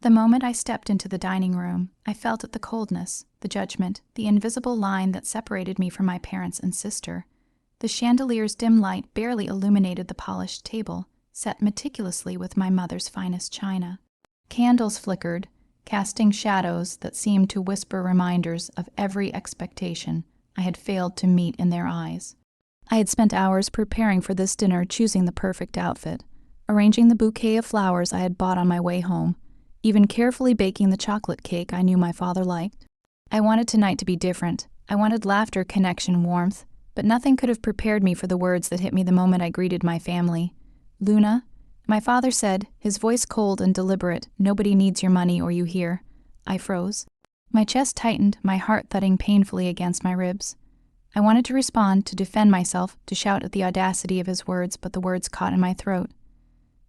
The moment I stepped into the dining room, I felt the coldness, the judgment, the invisible line that separated me from my parents and sister. The chandelier's dim light barely illuminated the polished table, set meticulously with my mother's finest china. Candles flickered, casting shadows that seemed to whisper reminders of every expectation I had failed to meet in their eyes. I had spent hours preparing for this dinner, choosing the perfect outfit, arranging the bouquet of flowers I had bought on my way home, even carefully baking the chocolate cake I knew my father liked. I wanted tonight to be different. I wanted laughter, connection, warmth, but nothing could have prepared me for the words that hit me the moment I greeted my family. "Luna," my father said, his voice cold and deliberate. "Nobody needs your money or you here." I froze. My chest tightened, my heart thudding painfully against my ribs. I wanted to respond, to defend myself, to shout at the audacity of his words, but the words caught in my throat.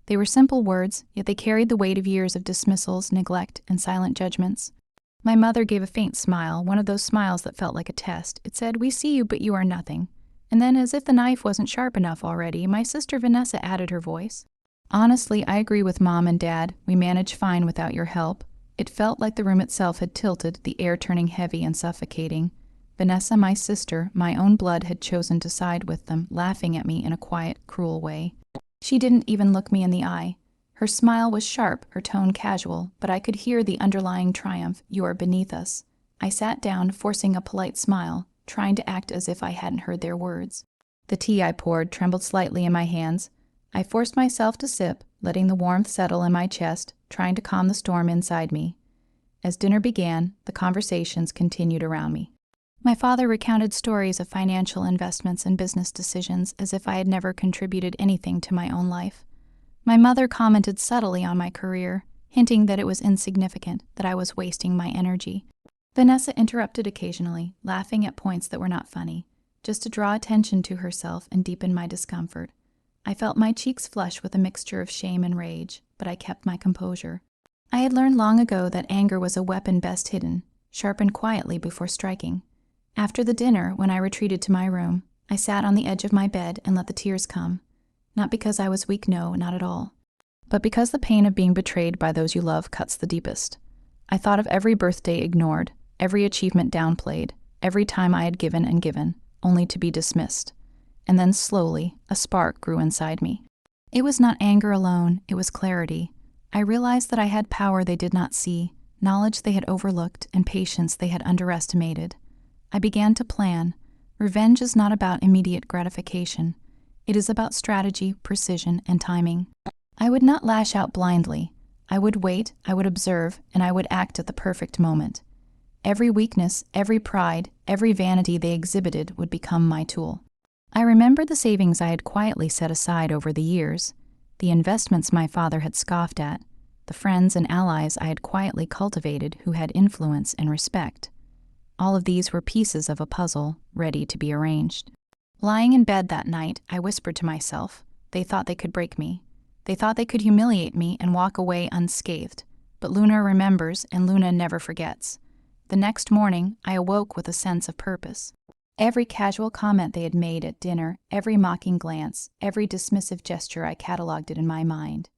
They were simple words, yet they carried the weight of years of dismissals, neglect, and silent judgments. My mother gave a faint smile, one of those smiles that felt like a test. It said, "We see you, but you are nothing." And then, as if the knife wasn't sharp enough already, my sister Vanessa added her voice. "Honestly, I agree with Mom and Dad. We manage fine without your help." It felt like the room itself had tilted, the air turning heavy and suffocating. Vanessa, my sister, my own blood, had chosen to side with them, laughing at me in a quiet, cruel way. She didn't even look me in the eye. Her smile was sharp, her tone casual, but I could hear the underlying triumph. "You are beneath us." I sat down, forcing a polite smile, trying to act as if I hadn't heard their words. The tea I poured trembled slightly in my hands. I forced myself to sip, letting the warmth settle in my chest, trying to calm the storm inside me. As dinner began, the conversations continued around me. My father recounted stories of financial investments and business decisions as if I had never contributed anything to my own life. My mother commented subtly on my career, hinting that it was insignificant, that I was wasting my energy. Vanessa interrupted occasionally, laughing at points that were not funny, just to draw attention to herself and deepen my discomfort. I felt my cheeks flush with a mixture of shame and rage, but I kept my composure. I had learned long ago that anger was a weapon best hidden, sharpened quietly before striking. After the dinner, when I retreated to my room, I sat on the edge of my bed and let the tears come. Not because I was weak, no, not at all, but because the pain of being betrayed by those you love cuts the deepest. I thought of every birthday ignored, every achievement downplayed, every time I had given and given, only to be dismissed. And then slowly, a spark grew inside me. It was not anger alone, it was clarity. I realized that I had power they did not see, knowledge they had overlooked, and patience they had underestimated. I began to plan. Revenge is not about immediate gratification. It is about strategy, precision, and timing. I would not lash out blindly. I would wait, I would observe, and I would act at the perfect moment. Every weakness, every pride, every vanity they exhibited would become my tool. I remembered the savings I had quietly set aside over the years, the investments my father had scoffed at, the friends and allies I had quietly cultivated who had influence and respect. All of these were pieces of a puzzle, ready to be arranged. Lying in bed that night, I whispered to myself, they thought they could break me. They thought they could humiliate me and walk away unscathed. But Luna remembers, and Luna never forgets. The next morning, I awoke with a sense of purpose. Every casual comment they had made at dinner, every mocking glance, every dismissive gesture, I cataloged it in my mind.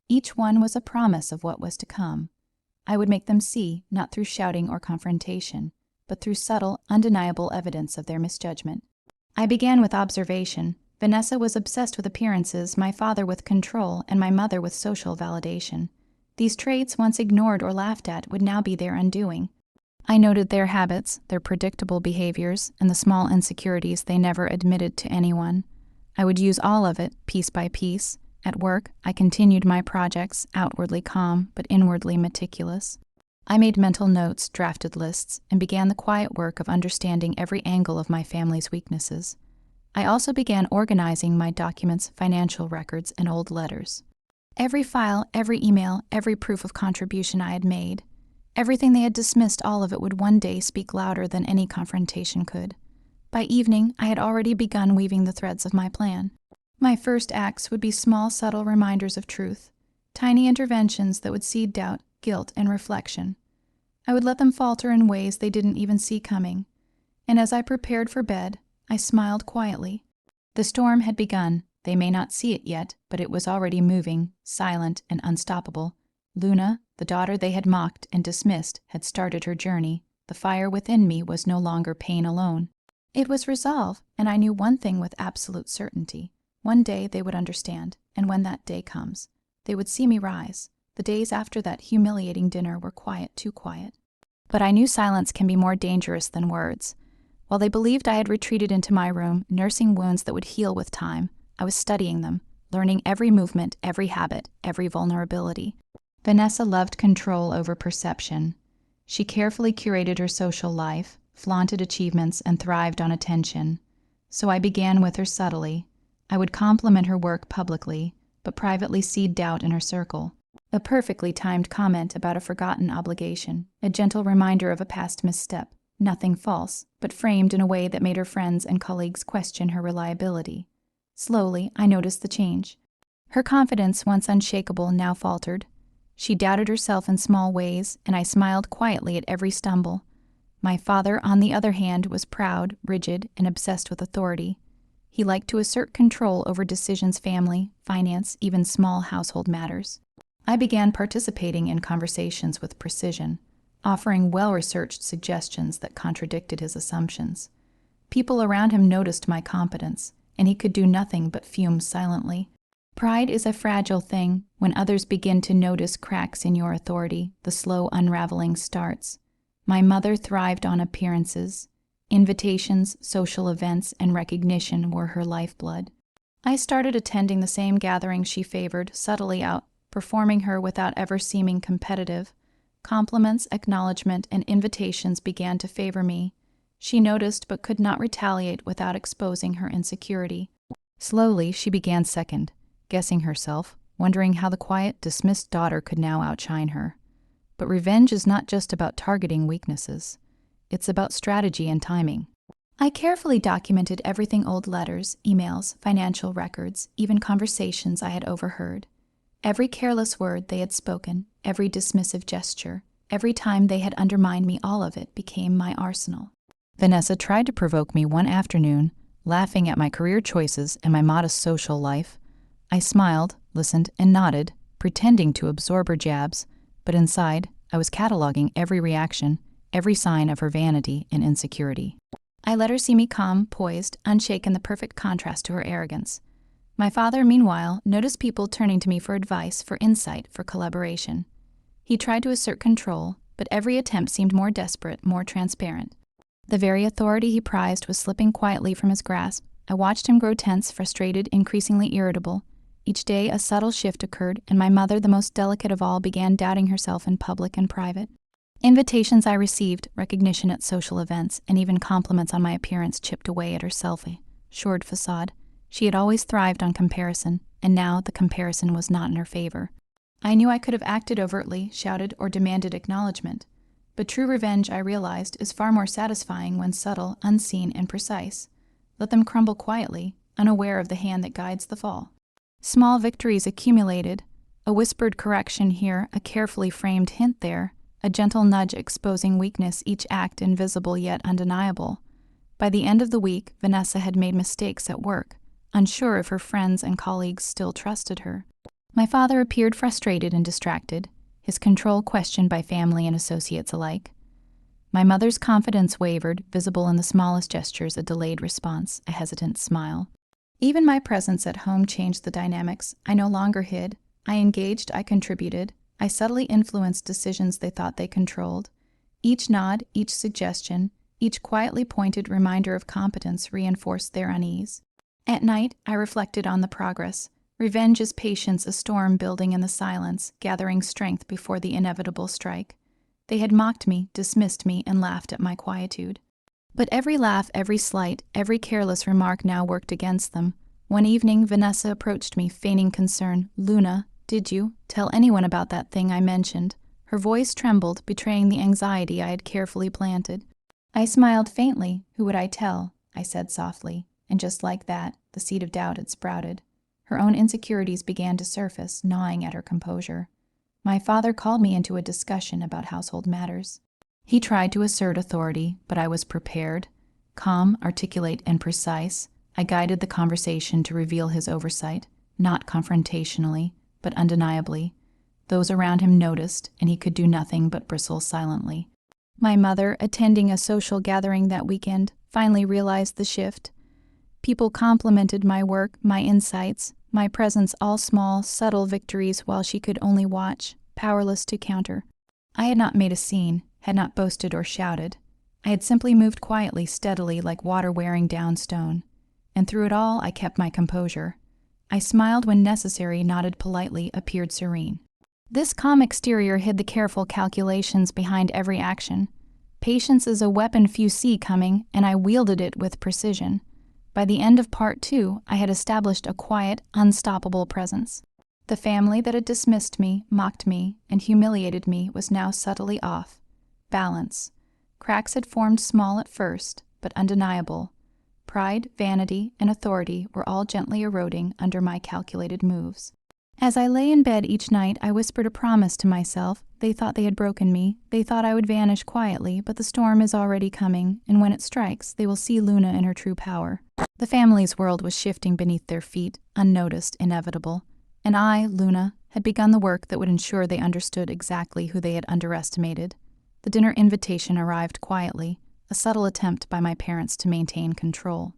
Each one was a promise of what was to come. I would make them see, not through shouting or confrontation, but through subtle, undeniable evidence of their misjudgment. I began with observation. Vanessa was obsessed with appearances, my father with control, and my mother with social validation. These traits, once ignored or laughed at, would now be their undoing. I noted their habits, their predictable behaviors, and the small insecurities they never admitted to anyone. I would use all of it, piece by piece. At work, I continued my projects, outwardly calm, but inwardly meticulous. I made mental notes, drafted lists, and began the quiet work of understanding every angle of my family's weaknesses. I also began organizing my documents, financial records, and old letters. Every file, every email, every proof of contribution I had made, everything they had dismissed, all of it would one day speak louder than any confrontation could. By evening, I had already begun weaving the threads of my plan. My first acts would be small, subtle reminders of truth, tiny interventions that would seed doubt, guilt, and reflection. I would let them falter in ways they didn't even see coming. And as I prepared for bed, I smiled quietly. The storm had begun. They may not see it yet, but it was already moving, silent and unstoppable. Luna, The daughter they had mocked and dismissed had started her journey. The fire within me was no longer pain alone. It was resolve, and I knew one thing with absolute certainty. One day they would understand, and when that day comes, they would see me rise. The days after that humiliating dinner were quiet, too quiet. But I knew silence can be more dangerous than words. While they believed I had retreated into my room, nursing wounds that would heal with time, I was studying them, learning every movement, every habit, every vulnerability. Vanessa loved control over perception. She carefully curated her social life, flaunted achievements, and thrived on attention. So I began with her subtly. I would compliment her work publicly, but privately seed doubt in her circle. A perfectly timed comment about a forgotten obligation, a gentle reminder of a past misstep, nothing false, but framed in a way that made her friends and colleagues question her reliability. Slowly, I noticed the change. Her confidence, once unshakable, now faltered. She doubted herself in small ways, and I smiled quietly at every stumble. My father, on the other hand, was proud, rigid, and obsessed with authority. He liked to assert control over decisions, family, finance, even small household matters. I began participating in conversations with precision, offering well-researched suggestions that contradicted his assumptions. People around him noticed my competence, and he could do nothing but fume silently. Pride is a fragile thing. When others begin to notice cracks in your authority, the slow unraveling starts. My mother thrived on appearances. Invitations, social events, and recognition were her lifeblood. I started attending the same gatherings she favored, subtly outperforming her without ever seeming competitive. Compliments, acknowledgement, and invitations began to favor me. She noticed but could not retaliate without exposing her insecurity. Slowly, she began second, guessing herself, wondering how the quiet, dismissed daughter could now outshine her. But revenge is not just about targeting weaknesses. It's about strategy and timing. I carefully documented everything: old letters, emails, financial records, even conversations I had overheard. Every careless word they had spoken, every dismissive gesture, every time they had undermined me, all of it became my arsenal. Vanessa tried to provoke me one afternoon, laughing at my career choices and my modest social life. I smiled, listened, and nodded, pretending to absorb her jabs, but inside, I was cataloging every reaction, every sign of her vanity and insecurity. I let her see me calm, poised, unshaken, the perfect contrast to her arrogance. My father, meanwhile, noticed people turning to me for advice, for insight, for collaboration. He tried to assert control, but every attempt seemed more desperate, more transparent. The very authority he prized was slipping quietly from his grasp. I watched him grow tense, frustrated, increasingly irritable. Each day a subtle shift occurred, and my mother, the most delicate of all, began doubting herself in public and private. Invitations I received, recognition at social events, and even compliments on my appearance chipped away at her self-assured facade. She had always thrived on comparison, and now the comparison was not in her favor. I knew I could have acted overtly, shouted, or demanded acknowledgement. But true revenge, I realized, is far more satisfying when subtle, unseen, and precise. Let them crumble quietly, unaware of the hand that guides the fall. Small victories accumulated, a whispered correction here, a carefully framed hint there, a gentle nudge exposing weakness, each act invisible yet undeniable. By the end of the week, Vanessa had made mistakes at work, unsure if her friends and colleagues still trusted her. My father appeared frustrated and distracted, his control questioned by family and associates alike. My mother's confidence wavered, visible in the smallest gestures, a delayed response, a hesitant smile. Even my presence at home changed the dynamics. I no longer hid. I engaged, I contributed. I subtly influenced decisions they thought they controlled. Each nod, each suggestion, each quietly pointed reminder of competence reinforced their unease. At night, I reflected on the progress. Revenge is patience, a storm building in the silence, gathering strength before the inevitable strike. They had mocked me, dismissed me, and laughed at my quietude. But every laugh, every slight, every careless remark now worked against them. One evening, Vanessa approached me, feigning concern. "Luna, did you tell anyone about that thing I mentioned?" Her voice trembled, betraying the anxiety I had carefully planted. I smiled faintly. "Who would I tell?" I said softly. And just like that, the seed of doubt had sprouted. Her own insecurities began to surface, gnawing at her composure. My father called me into a discussion about household matters. He tried to assert authority, but I was prepared. Calm, articulate, and precise, I guided the conversation to reveal his oversight, not confrontationally, but undeniably. Those around him noticed, and he could do nothing but bristle silently. My mother, attending a social gathering that weekend, finally realized the shift. People complimented my work, my insights, my presence, all small, subtle victories, while she could only watch, powerless to counter. I had not made a scene, had not boasted or shouted. I had simply moved quietly, steadily, like water wearing down stone. And through it all, I kept my composure. I smiled when necessary, nodded politely, appeared serene. This calm exterior hid the careful calculations behind every action. Patience is a weapon few see coming, and I wielded it with precision. By the end of part 2, I had established a quiet, unstoppable presence. The family that had dismissed me, mocked me, and humiliated me was now subtly off. Balance. Cracks had formed small at first, but undeniable. Pride, vanity, and authority were all gently eroding under my calculated moves. As I lay in bed each night, I whispered a promise to myself. They thought they had broken me. They thought I would vanish quietly, but the storm is already coming, and when it strikes, they will see Luna in her true power. The family's world was shifting beneath their feet, unnoticed, inevitable. And I, Luna, had begun the work that would ensure they understood exactly who they had underestimated. The dinner invitation arrived quietly, a subtle attempt by my parents to maintain control.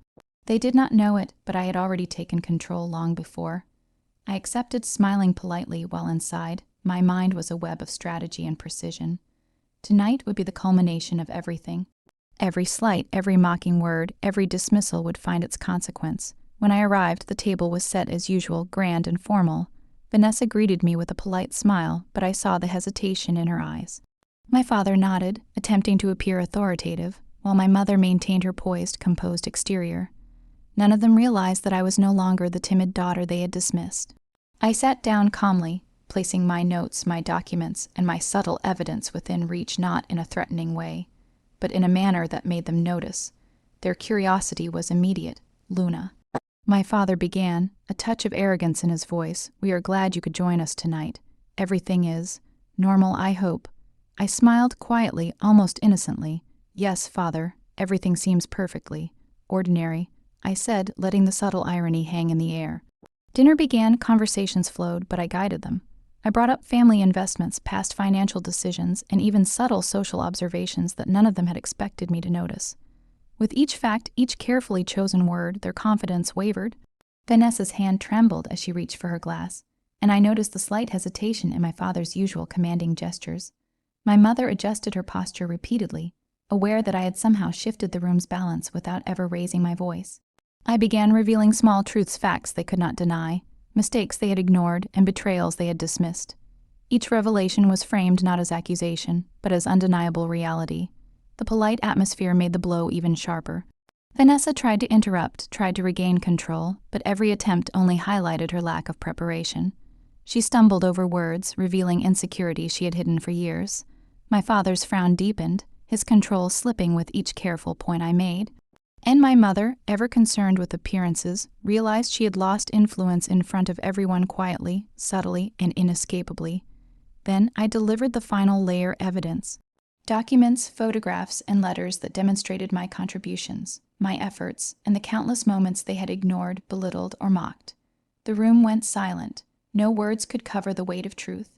They did not know it, but I had already taken control long before. I accepted, smiling politely, while inside, my mind was a web of strategy and precision. Tonight would be the culmination of everything. Every slight, every mocking word, every dismissal would find its consequence. When I arrived, the table was set as usual, grand and formal. Vanessa greeted me with a polite smile, but I saw the hesitation in her eyes. My father nodded, attempting to appear authoritative, while my mother maintained her poised, composed exterior. None of them realized that I was no longer the timid daughter they had dismissed. I sat down calmly, placing my notes, my documents, and my subtle evidence within reach, not in a threatening way, but in a manner that made them notice. Their curiosity was immediate. Luna. My father began, a touch of arrogance in his voice. We are glad you could join us tonight. Everything is normal, I hope. I smiled quietly, almost innocently. Yes, father, everything seems perfectly ordinary, I said, letting the subtle irony hang in the air. Dinner began, conversations flowed, but I guided them. I brought up family investments, past financial decisions, and even subtle social observations that none of them had expected me to notice. With each fact, each carefully chosen word, their confidence wavered. Vanessa's hand trembled as she reached for her glass, and I noticed the slight hesitation in my father's usual commanding gestures. My mother adjusted her posture repeatedly, aware that I had somehow shifted the room's balance without ever raising my voice. I began revealing small truths, facts they could not deny, mistakes they had ignored, and betrayals they had dismissed. Each revelation was framed not as accusation, but as undeniable reality. The polite atmosphere made the blow even sharper. Vanessa tried to interrupt, tried to regain control, but every attempt only highlighted her lack of preparation. She stumbled over words, revealing insecurity she had hidden for years. My father's frown deepened, his control slipping with each careful point I made. And my mother, ever concerned with appearances, realized she had lost influence in front of everyone quietly, subtly, and inescapably. Then I delivered the final layer evidence. Documents, photographs, and letters that demonstrated my contributions, my efforts, and the countless moments they had ignored, belittled, or mocked. The room went silent. No words could cover the weight of truth.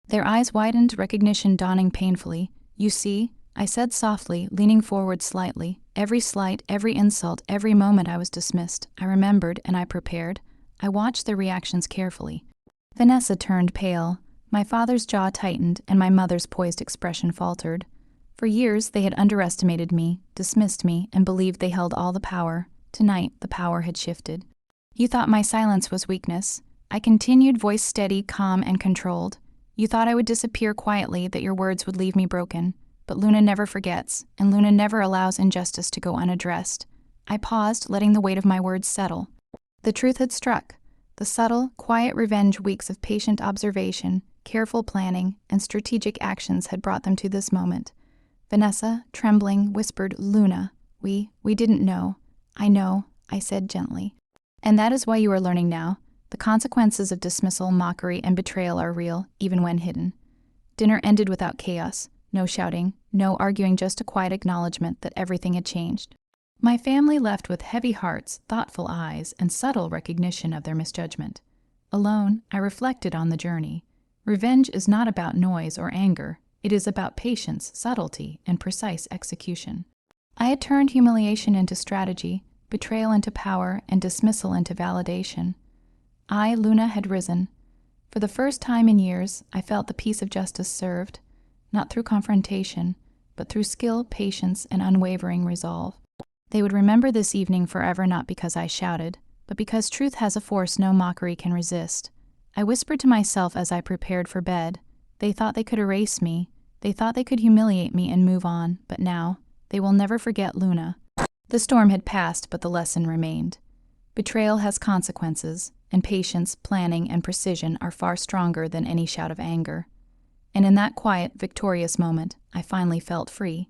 Their eyes widened, recognition dawning painfully. You see, I said softly, leaning forward slightly. Every slight, every insult, every moment I was dismissed, I remembered and I prepared. I watched their reactions carefully. Vanessa turned pale. My father's jaw tightened, and my mother's poised expression faltered. For years, they had underestimated me, dismissed me, and believed they held all the power. Tonight, the power had shifted. You thought my silence was weakness. I continued, voice steady, calm, and controlled. You thought I would disappear quietly, that your words would leave me broken. But Luna never forgets, and Luna never allows injustice to go unaddressed. I paused, letting the weight of my words settle. The truth had struck. The subtle, quiet revenge weeks of patient observation, careful planning, and strategic actions had brought them to this moment. Vanessa, trembling, whispered, Luna, we didn't know. I know, I said gently. And that is why you are learning now. The consequences of dismissal, mockery, and betrayal are real, even when hidden. Dinner ended without chaos. No shouting, no arguing, just a quiet acknowledgement that everything had changed. My family left with heavy hearts, thoughtful eyes, and subtle recognition of their misjudgment. Alone, I reflected on the journey. Revenge is not about noise or anger. It is about patience, subtlety, and precise execution. I had turned humiliation into strategy, betrayal into power, and dismissal into validation. I, Luna, had risen. For the first time in years, I felt the peace of justice served, not through confrontation, but through skill, patience, and unwavering resolve. They would remember this evening forever, not because I shouted, but because truth has a force no mockery can resist. I whispered to myself as I prepared for bed. They thought they could erase me. They thought they could humiliate me and move on, but now, they will never forget Luna. The storm had passed, but the lesson remained. Betrayal has consequences, and patience, planning, and precision are far stronger than any shout of anger. And in that quiet, victorious moment, I finally felt free.